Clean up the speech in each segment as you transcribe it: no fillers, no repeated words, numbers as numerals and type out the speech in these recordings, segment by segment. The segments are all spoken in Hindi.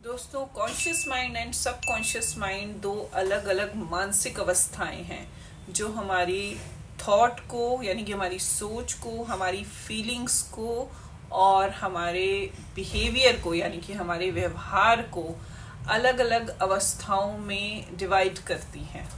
दोस्तों, conscious mind and subconscious mind दो अलग अलग मानसिक अवस्थाएं हैं जो हमारी थॉट को यानी कि हमारी सोच को, हमारी फीलिंग्स को और हमारे बिहेवियर को यानी कि हमारे व्यवहार को अलग अलग अवस्थाओं में डिवाइड करती हैं।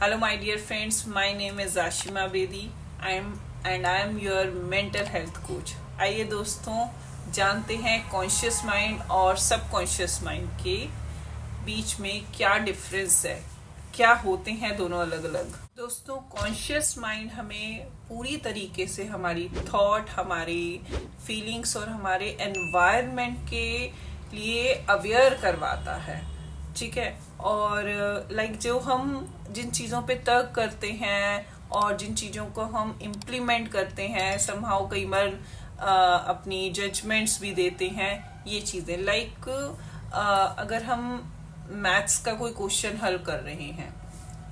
Hello my dear friends, my name is Ashima Bedi. I am your mental health coach. आइए दोस्तों, जानते हैं कॉन्शियस माइंड और सबकॉन्शियस माइंड के बीच में क्या डिफरेंस है, क्या होते हैं दोनों अलग अलग। दोस्तों, कॉन्शियस माइंड हमें पूरी तरीके से हमारी थॉट, हमारी फीलिंग्स और हमारे एनवायरनमेंट के लिए अवेयर करवाता है, ठीक है। और जो हम जिन चीज़ों पे तर्क करते हैं और जिन चीज़ों को हम इम्प्लीमेंट करते हैं, समहाउ कई बार अपनी जजमेंट्स भी देते हैं। ये चीज़ें अगर हम मैथ्स का कोई क्वेश्चन हल कर रहे हैं,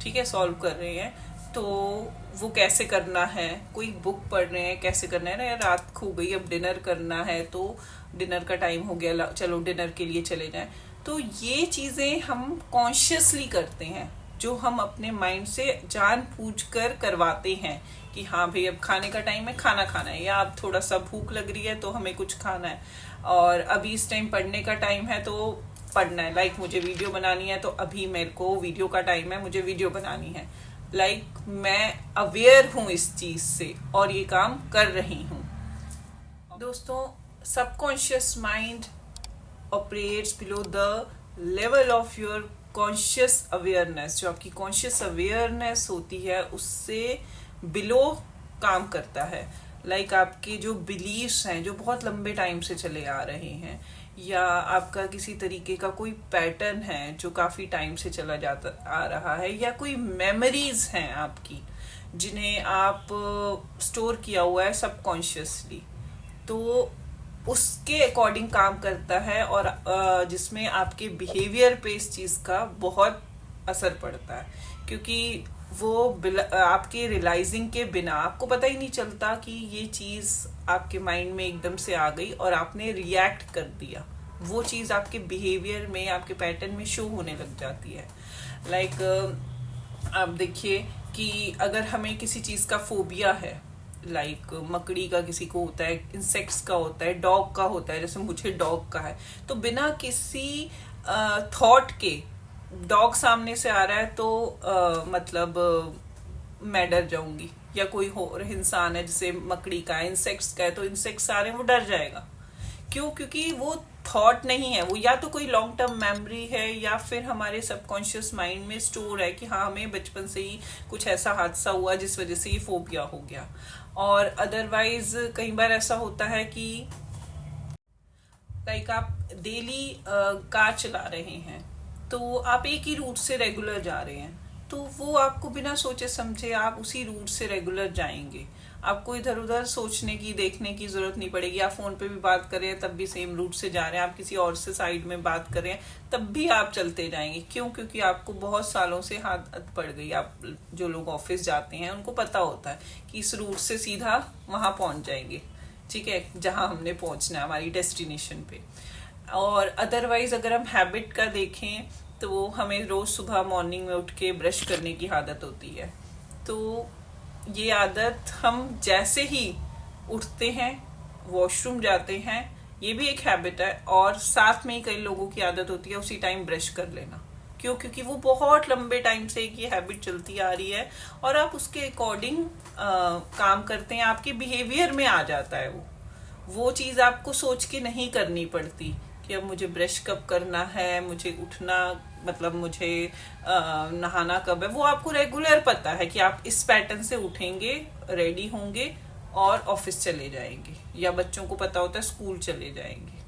ठीक है, सॉल्व कर रहे हैं, तो वो कैसे करना है, कोई बुक पढ़ रहे हैं कैसे करना है ना, यार रात खो गई, अब डिनर करना है तो डिनर का टाइम हो गया, चलो डिनर के लिए चले जाएं। तो ये चीज़ें हम कॉन्शियसली करते हैं, जो हम अपने माइंड से जानबूझकर करवाते हैं कि हाँ भाई अब खाने का टाइम है, खाना खाना है, या अब थोड़ा सा भूख लग रही है तो हमें कुछ खाना है, और अभी इस टाइम पढ़ने का टाइम है तो पढ़ना है। मुझे वीडियो बनानी है तो अभी मेरे को वीडियो का टाइम है, मुझे वीडियो बनानी है। मैं अवेयर हूँ इस चीज़ से और ये काम कर रही हूँ। दोस्तों, subconscious mind operates below the level of your conscious awareness. जो आपकी कॉन्शियस अवेयरनेस होती है उससे बिलो काम करता है। आपके जो बिलीव्स हैं जो बहुत लंबे टाइम से चले आ रहे हैं, या आपका किसी तरीके का कोई पैटर्न है जो काफ़ी टाइम से चला जाता आ रहा है, या कोई मेमोरीज हैं आपकी जिन्हें आप स्टोर किया हुआ है सबकॉन्शियसली, तो उसके अकॉर्डिंग काम करता है और जिसमें आपके बिहेवियर पे इस चीज़ का बहुत असर पड़ता है, क्योंकि वो आपके रियलाइजिंग के बिना आपको पता ही नहीं चलता कि ये चीज़ आपके माइंड में एकदम से आ गई और आपने रिएक्ट कर दिया। वो चीज़ आपके बिहेवियर में, आपके पैटर्न में शो होने लग जाती है। आप देखिए कि अगर हमें किसी चीज़ का फोबिया है, मकड़ी का किसी को होता है, इंसेक्ट्स का होता है, डॉग का होता है, जैसे मुझे डॉग का है, तो बिना किसी थॉट के डॉग सामने से आ रहा है तो मैं डर जाऊंगी, या कोई और इंसान है जैसे मकड़ी का है, इंसेक्ट्स का है, तो इंसेक्ट्स आ रहे हैं वो डर जाएगा। क्यों? क्योंकि वो थॉट नहीं है, वो या तो कोई लॉन्ग टर्म मेमोरी है या फिर हमारे सबकॉन्शियस माइंड में स्टोर है कि हाँ हमें बचपन से ही कुछ ऐसा हादसा हुआ जिस वजह से ये फोबिया हो गया। और अदरवाइज कई बार ऐसा होता है कि आप डेली कार चला रहे हैं, तो आप एक ही रूट से रेगुलर जा रहे हैं, तो वो आपको बिना सोचे समझे आप उसी रूट से रेगुलर जाएंगे। आपको इधर उधर सोचने की, देखने की जरूरत नहीं पड़ेगी। आप फोन पे भी बात कर रहे हैं तब भी सेम रूट से जा रहे हैं, आप किसी और से साइड में बात कर रहे हैं तब भी आप चलते जाएंगे। क्यों? क्योंकि आपको बहुत सालों से आदत पड़ गई। आप जो लोग ऑफिस जाते हैं उनको पता होता है कि इस रूट से सीधा वहां पहुंच जाएंगे, ठीक है, जहां हमने पहुंचना है, हमारी डेस्टिनेशन पे। और अदरवाइज अगर हम हैबिट का देखें तो हमें रोज सुबह मॉर्निंग में उठ के ब्रश करने की आदत होती है। तो ये आदत हम जैसे ही उठते हैं, वॉशरूम जाते हैं, ये भी एक हैबिट है, और साथ में ही कई लोगों की आदत होती है उसी टाइम ब्रश कर लेना। क्यों? क्योंकि वो बहुत लंबे टाइम से एक ये हैबिट चलती आ रही है और आप उसके अकॉर्डिंग काम करते हैं, आपके बिहेवियर में आ जाता है। वो चीज़ आपको सोच के नहीं करनी पड़ती कि अब मुझे ब्रश कब करना है, मुझे उठना मुझे नहाना कब है। वो आपको रेगुलर पता है कि आप इस पैटर्न से उठेंगे, रेडी होंगे और ऑफिस चले जाएंगे, या बच्चों को पता होता है स्कूल चले जाएंगे।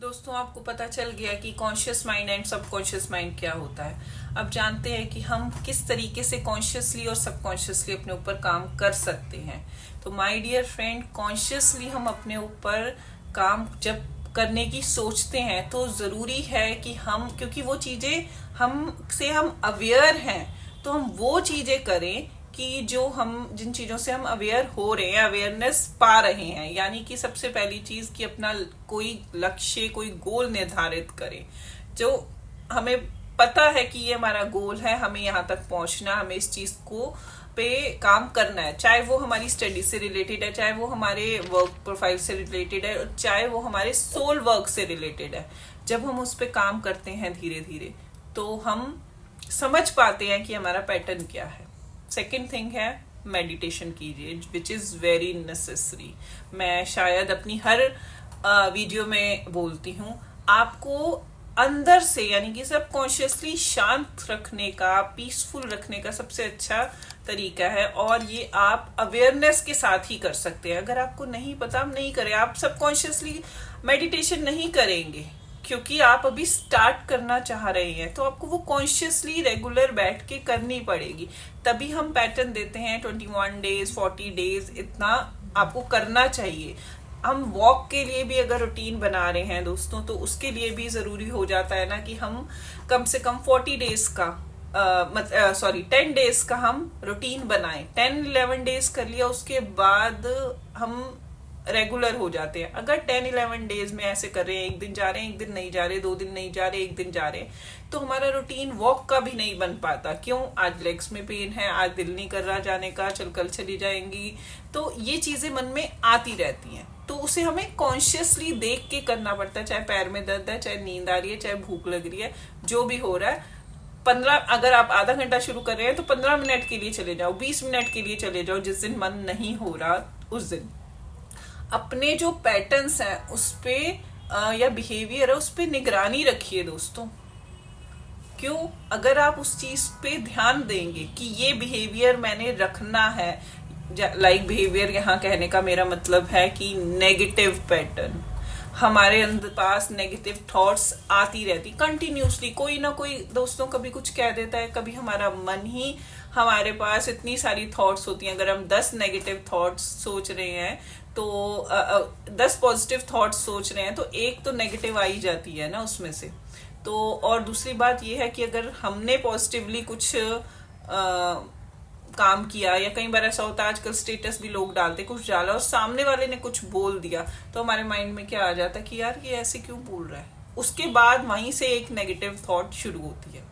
दोस्तों, आपको पता चल गया कि conscious mind and subconscious mind क्या होता है। अब जानते हैं कि हम किस तरीके से कॉन्शियसली और सबकॉन्शियसली अपने ऊपर काम कर सकते हैं। तो माय डियर फ्रेंड, कॉन्शियसली हम अपने ऊपर काम जब करने की सोचते हैं तो जरूरी है कि हम, क्योंकि वो चीजें हम अवेयर हैं, तो हम वो चीजें करें कि जो हम जिन चीजों से हम अवेयर हो रहे हैं, अवेयरनेस पा रहे हैं, यानी कि सबसे पहली चीज कि अपना कोई लक्ष्य, कोई गोल निर्धारित करें। जो हमें पता है कि ये हमारा गोल है, हमें यहाँ तक पहुंचना, हमें इस चीज को पे काम करना है, चाहे वो हमारी स्टडी से रिलेटेड है, चाहे वो हमारे वर्क प्रोफाइल से रिलेटेड है, चाहे वो हमारे सोल वर्क से रिलेटेड है। जब हम उस पे काम करते हैं धीरे धीरे, तो हम समझ पाते हैं कि हमारा पैटर्न क्या है। सेकेंड थिंग है, मेडिटेशन कीजिए, विच इज वेरी नेसेसरी। मैं शायद अपनी हर वीडियो में बोलती हूँ, आपको अंदर से यानी कि सबकॉन्शियसली शांत रखने का, पीसफुल रखने का सबसे अच्छा तरीका है, और ये आप अवेयरनेस के साथ ही कर सकते हैं। अगर आपको नहीं पता, आप नहीं करें, आप सबकॉन्शियसली मेडिटेशन नहीं करेंगे क्योंकि आप अभी स्टार्ट करना चाह रहे हैं, तो आपको वो कॉन्शियसली रेगुलर बैठ के करनी पड़ेगी। तभी हम पैटर्न देते हैं 21 डेज, 40 डेज, इतना आपको करना चाहिए। हम वॉक के लिए भी अगर रूटीन बना रहे हैं दोस्तों, तो उसके लिए भी जरूरी हो जाता है ना कि हम कम से कम 40 डेज का 10 डेज का हम रूटीन बनाएं। 10-11 डेज कर लिया, उसके बाद हम रेगुलर हो जाते हैं। अगर 10-11 डेज में ऐसे कर रहे हैं, एक दिन जा रहे हैं, एक दिन नहीं जा रहे, 2 दिन नहीं जा रहे, एक दिन जा रहे, तो हमारा रूटीन वॉक का भी नहीं बन पाता। क्यों? आज लेग्स में पेन है, आज दिल नहीं कर रहा जाने का, कल चली जाएंगी, तो ये चीजें मन में आती रहती हैं। तो उसे हमें कॉन्शियसली देख के करना पड़ता है, चाहे पैर में दर्द है, चाहे नींद आ रही है, चाहे भूख लग रही है, जो भी हो रहा है। 15 अगर आप आधा घंटा शुरू कर रहे हैं तो 15 मिनट के लिए चले जाओ, 20 मिनट के लिए चले जाओ, जिस दिन मन नहीं हो रहा उस दिन। अपने जो पैटर्न्स हैं उस पे या बिहेवियर है उस पे निगरानी रखिए दोस्तों। क्यों? अगर आप उस चीज पे ध्यान देंगे कि ये बिहेवियर मैंने रखना है, लाइक बिहेवियर यहाँ कहने का मेरा मतलब है कि नेगेटिव पैटर्न, हमारे अंदर पास नेगेटिव थॉट्स आती रहती कंटिन्यूसली, कोई ना कोई दोस्तों कभी कुछ कह देता है, कभी हमारा मन ही, हमारे पास इतनी सारी थॉट्स होती हैं। अगर हम 10 नेगेटिव थॉट्स सोच रहे हैं तो 10 पॉजिटिव थॉट्स सोच रहे हैं, तो एक तो नेगेटिव आई जाती है ना उसमें से। तो और दूसरी बात यह है कि अगर हमने पॉजिटिवली कुछ काम किया, या कई बार ऐसा होता है आजकल स्टेटस भी लोग डालते, कुछ डाला और सामने वाले ने कुछ बोल दिया, तो हमारे माइंड में क्या आ जाता है कि यार ये ऐसे क्यों बोल रहा है। उसके बाद वहीं से एक नेगेटिव थॉट शुरू होती है।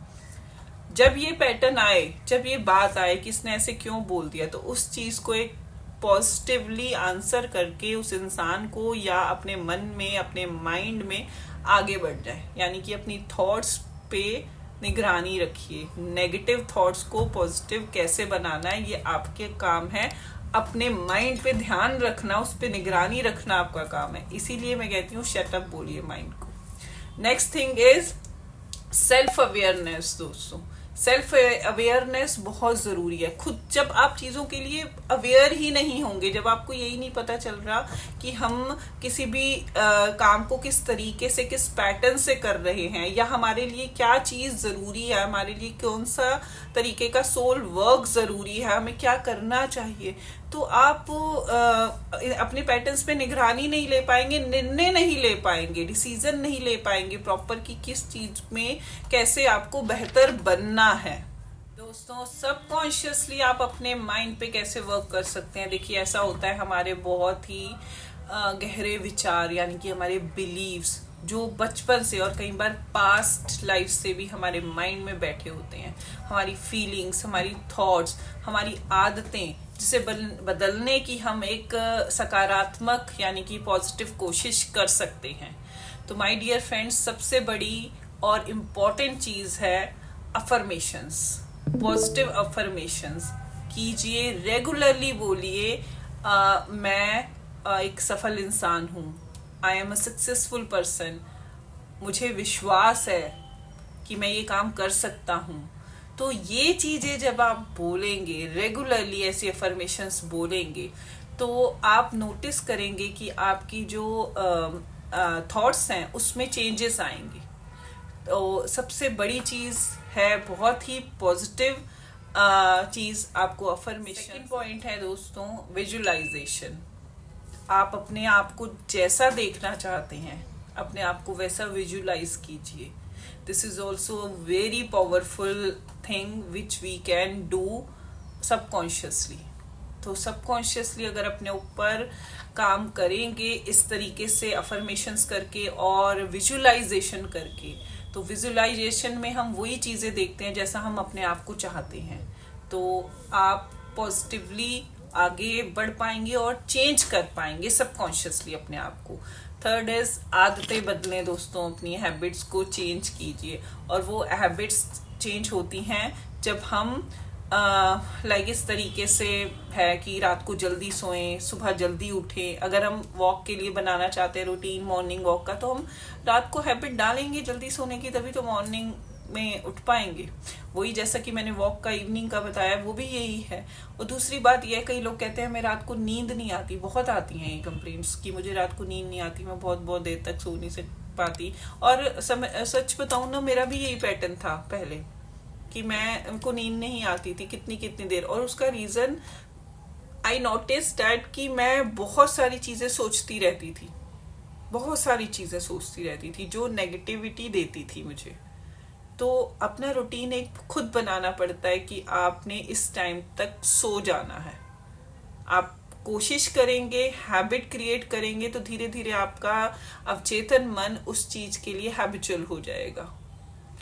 जब ये पैटर्न आए, जब ये बात आए कि इसने ऐसे क्यों बोल दिया, तो उस चीज को एक पॉजिटिवली आंसर करके उस इंसान को या अपने मन में, अपने माइंड में आगे बढ़ जाए। यानी कि अपनी थॉट्स पे निगरानी रखिए। नेगेटिव थॉट्स को पॉजिटिव कैसे बनाना है, ये आपके काम है। अपने माइंड पे ध्यान रखना, उस पे निगरानी रखना आपका काम है। इसीलिए मैं कहती हूँ शट अप बोलिए माइंड को। Next thing is self awareness दोस्तों। सेल्फ अवेयरनेस बहुत जरूरी है। खुद जब आप चीजों के लिए अवेयर ही नहीं होंगे, जब आपको यही नहीं पता चल रहा कि हम किसी भी काम को किस तरीके से, किस पैटर्न से कर रहे हैं, या हमारे लिए क्या चीज जरूरी है, हमारे लिए कौन सा तरीके का सोल वर्क जरूरी है, हमें क्या करना चाहिए, तो आप अपने पैटर्न्स पे निगरानी नहीं ले पाएंगे, निर्णय नहीं ले पाएंगे, डिसीजन नहीं ले पाएंगे प्रॉपर कि किस चीज में कैसे आपको बेहतर बनना है। दोस्तों सबकॉन्शियसली आप अपने माइंड पे कैसे वर्क कर सकते हैं। देखिए ऐसा होता है, हमारे बहुत ही गहरे विचार यानी कि हमारे बिलीव्स जो बचपन से और कई बार पास्ट लाइफ से भी हमारे माइंड में बैठे होते हैं, हमारी फीलिंग्स, हमारी थॉट्स, हमारी आदतें, जिसे बदलने की हम एक सकारात्मक यानी कि पॉजिटिव कोशिश कर सकते हैं। तो माय डियर फ्रेंड्स, सबसे बड़ी और इम्पॉर्टेंट चीज है अफर्मेशंस। पॉजिटिव अफर्मेशंस कीजिए, रेगुलरली बोलिए मैं एक सफल इंसान हूँ, I am a successful person, मुझे विश्वास है कि मैं ये काम कर सकता हूँ। तो ये चीजें जब आप बोलेंगे, रेगुलरली ऐसी अफर्मेशंस बोलेंगे, तो आप नोटिस करेंगे कि आपकी जो थॉट्स हैं उसमें चेंजेस आएंगे। तो सबसे बड़ी चीज है बहुत ही पॉजिटिव चीज आपको अफर्मेशन। सेकंड पॉइंट है दोस्तों विजुअलाइजेशन। आप अपने आप को जैसा देखना चाहते हैं, अपने आप को वैसा विजुअलाइज कीजिए। This is also a very powerful thing which we can do subconsciously. तो सबकॉन्शियसली अगर अपने ऊपर काम करेंगे इस तरीके से अफर्मेशंस करके और विजुअलाइजेशन करके, तो विजुअलाइजेशन में हम वही चीज़ें देखते हैं जैसा हम अपने आप को चाहते हैं, तो आप पॉजिटिवली आगे बढ़ पाएंगे और चेंज कर पाएंगे सबकॉन्शियसली अपने आप को। थर्ड इज आदतें बदलें दोस्तों, अपनी हैबिट्स को चेंज कीजिए। और वो हैबिट्स चेंज होती हैं जब हम लाइक इस तरीके से है कि रात को जल्दी सोएं, सुबह जल्दी उठें। अगर हम वॉक के लिए बनाना चाहते हैं रूटीन मॉर्निंग वॉक का, तो हम रात को हैबिट डालेंगे जल्दी सोने की, तभी तो मॉर्निंग में उठ पाएंगे। वही जैसा कि मैंने वॉक का इवनिंग का बताया, वो भी यही है। और दूसरी बात यह, कई लोग कहते हैं मैं रात को नींद नहीं आती, बहुत आती हैं ये कंप्लेंट्स कि मुझे रात को नींद नहीं आती, मैं बहुत बहुत देर तक सो नहीं पाती। और सच बताऊं ना, मेरा भी यही पैटर्न था पहले कि मैं को नींद नहीं आती थी कितनी कितनी देर। और उसका रीजन आई नोटिस डैट कि मैं बहुत सारी चीजें सोचती रहती थी, बहुत सारी चीजें सोचती रहती थी जो नेगेटिविटी देती थी मुझे। तो अपना रूटीन एक खुद बनाना पड़ता है कि आपने इस टाइम तक सो जाना है। आप कोशिश करेंगे, हैबिट क्रिएट करेंगे, तो धीरे धीरे आपका अवचेतन मन उस चीज के लिए हैबिचुअल हो जाएगा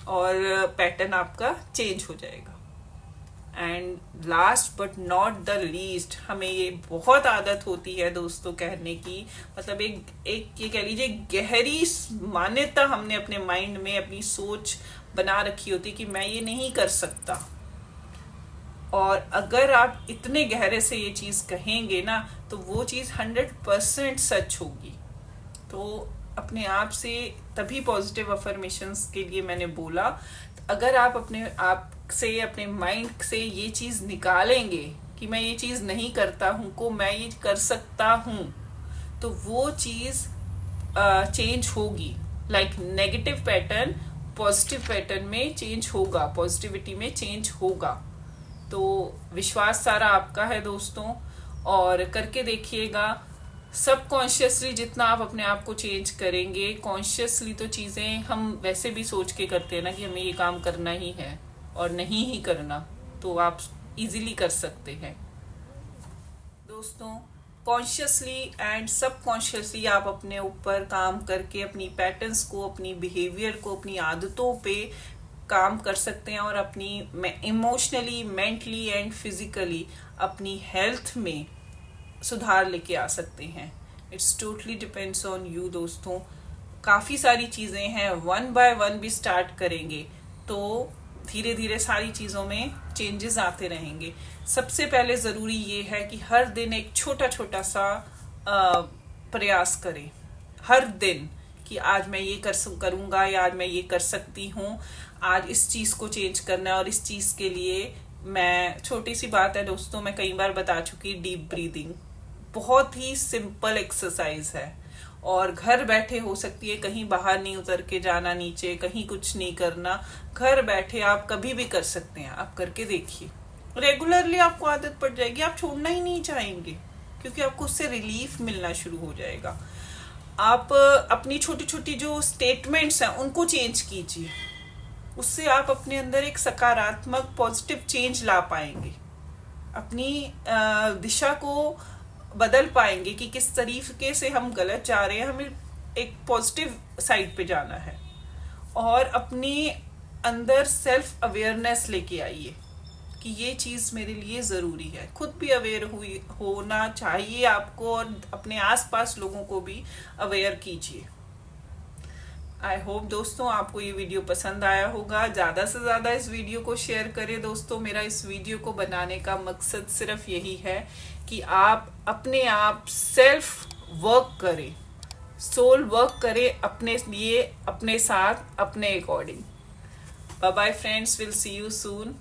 और पैटर्न आपका चेंज हो जाएगा। And last but not the least, हमें ये बहुत आदत होती है दोस्तों कहने की, मतलब एक ये कह लीजिए गहरी मान्यता हमने अपने माइंड में अपनी सोच बना रखी होती कि मैं ये नहीं कर सकता। और अगर आप इतने गहरे से ये चीज कहेंगे ना, तो वो चीज 100% सच होगी। तो अपने आप से तभी पॉजिटिव अफर्मेशंस के लिए मैंने बोला, अगर आप अपने आप से, अपने माइंड से ये चीज निकालेंगे कि मैं ये चीज नहीं करता हूं को मैं ये कर सकता हूं, तो वो चीज चेंज होगी। Like negative pattern positive pattern में चेंज होगा, पॉजिटिविटी में चेंज होगा। तो विश्वास सारा आपका है दोस्तों, और करके देखिएगा। सबकॉन्शियसली जितना आप अपने आप को चेंज करेंगे, कॉन्शियसली तो चीजें हम वैसे भी सोच के करते हैं ना कि हमें ये काम करना ही है और नहीं ही करना, तो आप इजीली कर सकते हैं दोस्तों। कॉन्शियसली एंड सबकॉन्शियसली आप अपने ऊपर काम करके अपनी पैटर्न्स को, अपनी बिहेवियर को, अपनी आदतों पे काम कर सकते हैं और अपनी इमोशनली, मेंटली एंड फिजिकली अपनी हेल्थ में सुधार लेके आ सकते हैं। It's totally depends on you दोस्तों। काफ़ी सारी चीज़ें हैं, वन बाय वन भी स्टार्ट करेंगे तो धीरे धीरे सारी चीज़ों में चेंजेस आते रहेंगे। सबसे पहले ज़रूरी ये है कि हर दिन एक छोटा छोटा सा प्रयास करें, हर दिन, कि आज मैं ये करूँगा या आज मैं ये कर सकती हूँ, आज इस चीज़ को चेंज करना है। और इस चीज़ के लिए मैं, छोटी सी बात है दोस्तों, मैं कई बार बता चुकी, डीप ब्रीदिंग बहुत ही सिंपल एक्सरसाइज है और घर बैठे हो सकती है, कहीं बाहर नहीं उतर के जाना नीचे, कहीं कुछ नहीं करना, घर बैठे आप कभी भी कर सकते हैं। आप करके देखिए, रेगुलरली आपको आदत पड़ जाएगी, आप छोड़ना ही नहीं चाहेंगे क्योंकि आपको उससे रिलीफ मिलना शुरू हो जाएगा। आप अपनी छोटी छोटी जो स्टेटमेंट्स हैं उनको चेंज कीजिए, उससे आप अपने अंदर एक सकारात्मक पॉजिटिव चेंज ला पाएंगे, अपनी दिशा को बदल पाएंगे कि किस तरीके से हम गलत जा रहे हैं, हमें एक पॉजिटिव साइड पे जाना है। और अपने अंदर सेल्फ अवेयरनेस लेके आइए कि ये चीज़ मेरे लिए ज़रूरी है। खुद भी अवेयर होना चाहिए आपको और अपने आसपास लोगों को भी अवेयर कीजिए। आई होप दोस्तों आपको ये वीडियो पसंद आया होगा। ज़्यादा से ज़्यादा इस वीडियो को शेयर करें दोस्तों। मेरा इस वीडियो को बनाने का मकसद सिर्फ यही है कि आप अपने आप सेल्फ वर्क करें, सोल वर्क करें अपने लिए, अपने साथ, अपने according. Bye bye friends, will see you soon.